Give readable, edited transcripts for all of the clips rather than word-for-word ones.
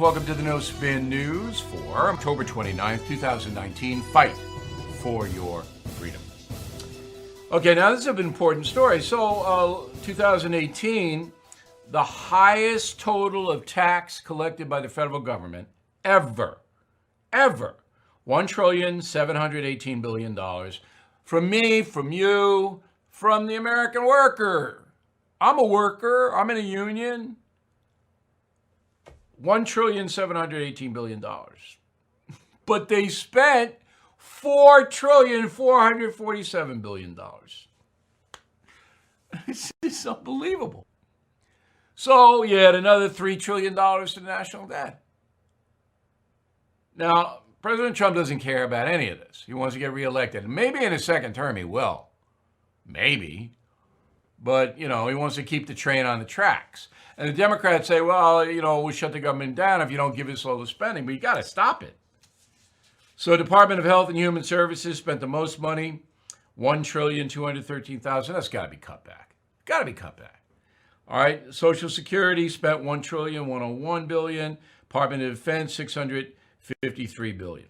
Welcome to the No Spin News for October 29th, 2019. Fight for your freedom. Okay, now this is an important story. So, 2018, the highest total of tax collected by the federal government ever. $1,718 billion. From me, from you, from the American worker. I'm a worker. I'm in a union. $1,718 billion. But they spent $4,447 billion. This is unbelievable. So you add another $3 trillion to the national debt. Now, President Trump doesn't care about any of this. He wants to get reelected. Maybe in his second term he will. Maybe. But, he wants to keep the train on the tracks. And the Democrats say, well, we'll shut the government down if you don't give us all the spending. But you got to stop it. So Department of Health and Human Services spent the most money, $1,213,000. That's got to be cut back. Got to be cut back. All right. Social Security spent $1,101 billion. Department of Defense, $653 billion.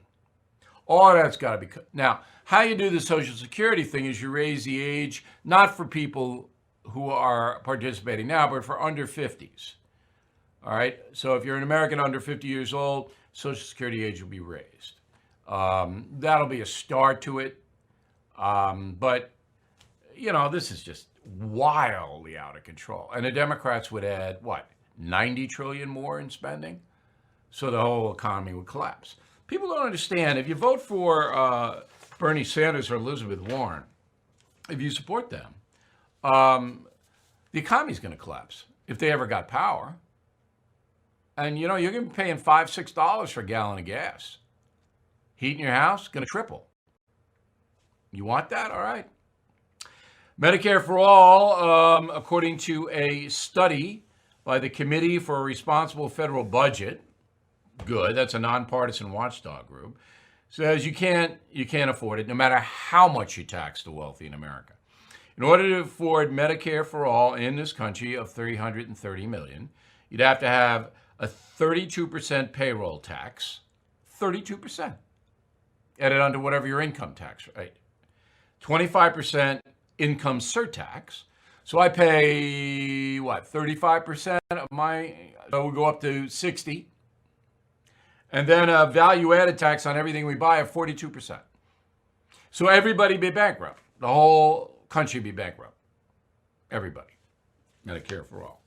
All that's got to be cut. Now, how you do the Social Security thing is you raise the age, not for people who are participating now, but for under 50s. All right. So if you're an American under 50 years old, Social Security age will be raised. That'll be a start to it. But, this is just wildly out of control. And the Democrats would add, 90 trillion more in spending? So the whole economy would collapse. People don't understand. If you vote for Bernie Sanders or Elizabeth Warren, if you support them, the economy's going to collapse if they ever got power. And, you're going to be paying $5, $6 for a gallon of gas. Heat in your house, going to triple. You want that? All right. Medicare for All, according to a study by the Committee for a Responsible Federal Budget, good, that's a nonpartisan watchdog group, says you can't afford it no matter how much you tax the wealthy in America. In order to afford Medicare for All in this country of $330 million, you'd have to have a 32% payroll tax, 32%, added onto whatever your income tax rate, 25% income surtax. So I pay, 35% of my, so we'll go up to 60. And then a value-added tax on everything we buy of 42%. So everybody be bankrupt. The whole country be bankrupt. Everybody. Medicare for all.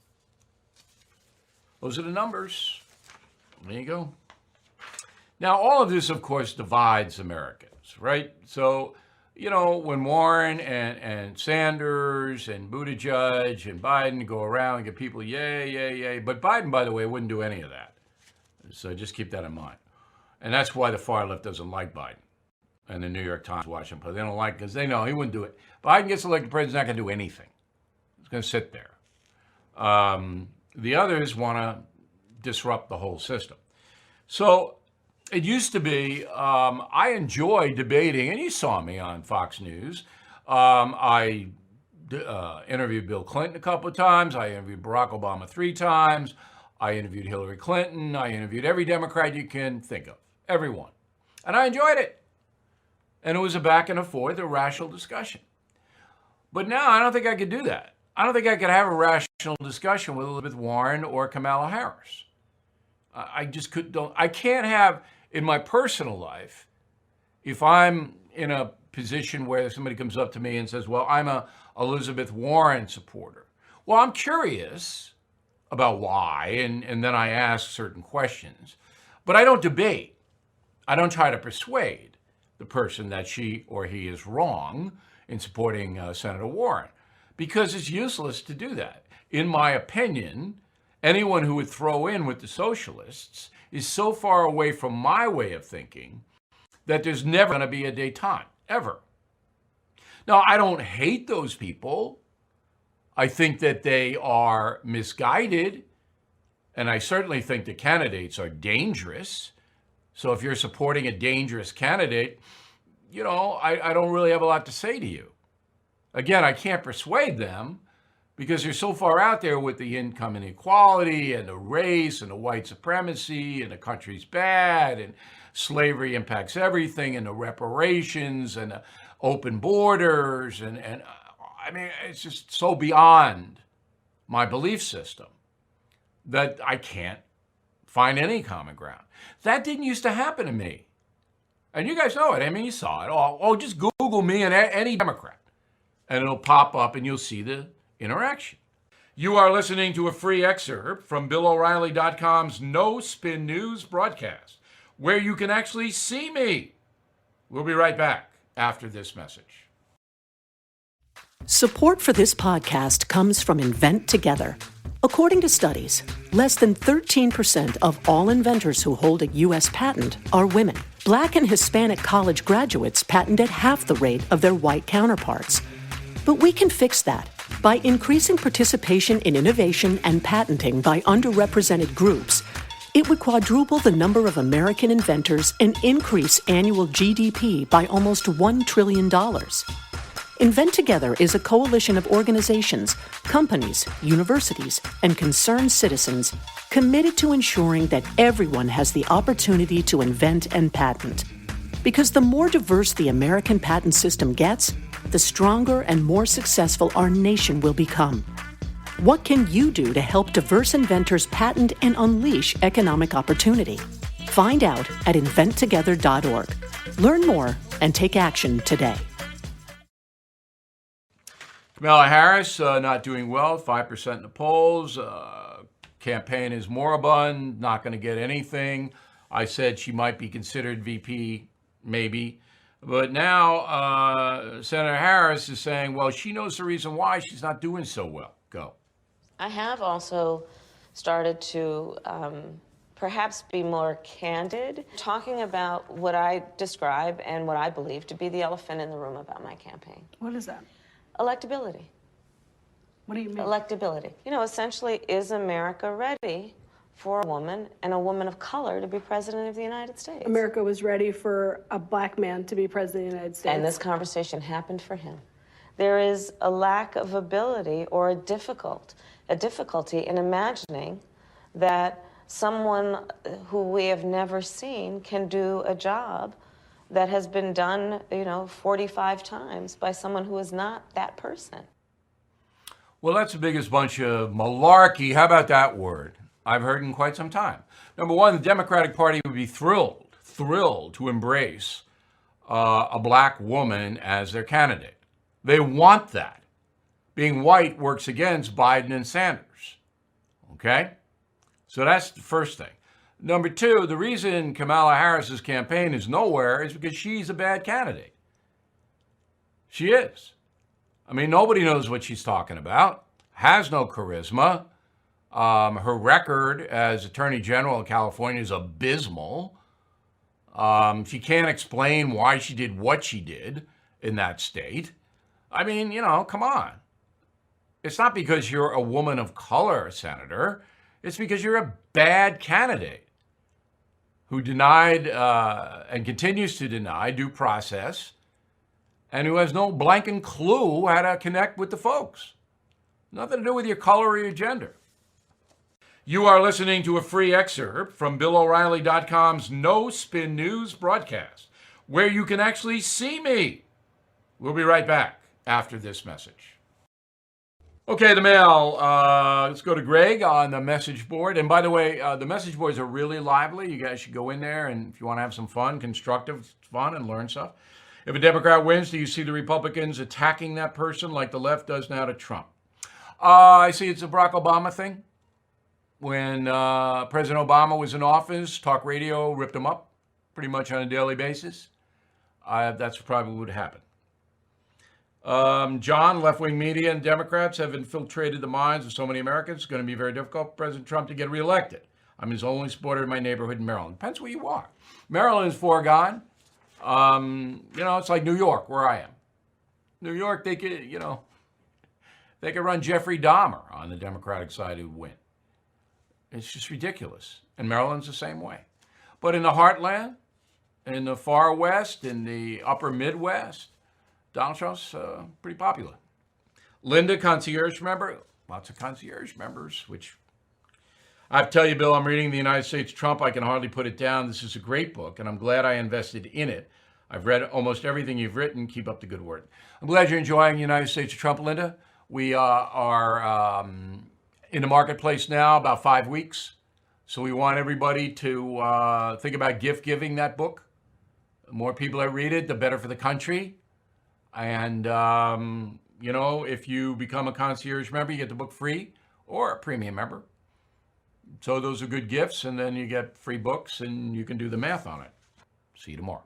Those are the numbers. There you go. Now, all of this, of course, divides Americans, right? So, when Warren and Sanders and Buttigieg and Biden go around and get people, yay. But Biden, by the way, wouldn't do any of that. So just keep that in mind. And that's why the far left doesn't like Biden. And the New York Times, Washington Post, they don't like it because they know he wouldn't do it. Biden gets elected president, not going to do anything. He's going to sit there. The others want to disrupt the whole system. So it used to be, I enjoy debating, and you saw me on Fox News. I interviewed Bill Clinton a couple of times. I interviewed Barack Obama 3 times. I interviewed Hillary Clinton. I interviewed every Democrat you can think of, everyone. And I enjoyed it. And it was a back and a forth, a rational discussion. But now I don't think I could do that. I don't think I could have a rational discussion with Elizabeth Warren or Kamala Harris. I just don't. I can't have, in my personal life, if I'm in a position where somebody comes up to me and says, well, I'm a Elizabeth Warren supporter. Well, I'm curious about why, and then I ask certain questions. But I don't debate. I don't try to persuade the person that she or he is wrong in supporting Senator Warren, because it's useless to do that. In my opinion, anyone who would throw in with the socialists is so far away from my way of thinking that there's never going to be a détente, ever. Now, I don't hate those people. I think that they are misguided, and I certainly think the candidates are dangerous. So if you're supporting a dangerous candidate, I don't really have a lot to say to you. Again, I can't persuade them, because they're so far out there with the income inequality and the race and the white supremacy and the country's bad and slavery impacts everything and the reparations and the open borders. And I mean, it's just so beyond my belief system that I can't find any common ground. That didn't used to happen to me. And you guys know it. I mean, you saw it. Oh, just Google me and any Democrat, and it'll pop up and you'll see the interaction. You are listening to a free excerpt from BillO'Reilly.com's No Spin News broadcast, where you can actually see me. We'll be right back after this message. Support for this podcast comes from Invent Together. According to studies, less than 13% of all inventors who hold a U.S. patent are women. Black and Hispanic college graduates patent at half the rate of their white counterparts. But we can fix that by increasing participation in innovation and patenting by underrepresented groups. It would quadruple the number of American inventors and increase annual GDP by almost $1 trillion. Invent Together is a coalition of organizations, companies, universities, and concerned citizens committed to ensuring that everyone has the opportunity to invent and patent. Because the more diverse the American patent system gets, the stronger and more successful our nation will become. What can you do to help diverse inventors patent and unleash economic opportunity? Find out at inventtogether.org. Learn more and take action today. Kamala Harris not doing well, 5% in the polls. Campaign is moribund, not going to get anything. I said she might be considered VP, maybe. But now Senator Harris is saying, well, she knows the reason why she's not doing so well. Go. I have also started to perhaps be more candid, talking about what I describe and what I believe to be the elephant in the room about my campaign. What is that? Electability. What do you mean? Electability. You know, essentially, is America ready for a woman and a woman of color to be president of the United States? America was ready for a black man to be president of the United States. And this conversation happened for him. There is a lack of ability or a difficulty in imagining that someone who we have never seen can do a job that has been done, 45 times by someone who is not that person. Well, that's the biggest bunch of malarkey. How about that word? I've heard in quite some time. Number one, the Democratic Party would be thrilled to embrace a black woman as their candidate. They want that. Being white works against Biden and Sanders. Okay? So that's the first thing. Number two, the reason Kamala Harris's campaign is nowhere is because she's a bad candidate. She is. I mean, nobody knows what she's talking about, has no charisma. Her record as Attorney General of California is abysmal. She can't explain why she did what she did in that state. I mean, come on. It's not because you're a woman of color, Senator. It's because you're a bad candidate who denied and continues to deny due process and who has no blanking clue how to connect with the folks. Nothing to do with your color or your gender. You are listening to a free excerpt from BillO'Reilly.com's No Spin News broadcast, where you can actually see me. We'll be right back after this message. Okay, the mail. Let's go to Greg on the message board. And by the way, the message boards are really lively. You guys should go in there, and if you want to have some fun, constructive fun, and learn stuff. If a Democrat wins, do you see the Republicans attacking that person like the left does now to Trump? I see it's a Barack Obama thing. When President Obama was in office, talk radio ripped him up pretty much on a daily basis. That's probably what would happen. John, left-wing media and Democrats have infiltrated the minds of so many Americans. It's going to be very difficult for President Trump to get reelected. I'm his only supporter in my neighborhood in Maryland. Depends where you are. Maryland is foregone. It's like New York, where I am. New York, they could run Jeffrey Dahmer on the Democratic side who'd win. It's just ridiculous. And Maryland's the same way. But in the heartland, in the far west, in the upper Midwest, Donald Trump's pretty popular. Linda, concierge member, lots of concierge members, which I have to tell you, Bill, I'm reading The United States of Trump. I can hardly put it down. This is a great book, and I'm glad I invested in it. I've read almost everything you've written. Keep up the good work. I'm glad you're enjoying The United States of Trump, Linda. We are in the marketplace now about 5 weeks. So we want everybody to think about gift giving that book. The more people that read it, the better for the country. And, you know, if you become a concierge member, you get the book free, or a premium member. So those are good gifts, and then you get free books, and you can do the math on it. See you tomorrow.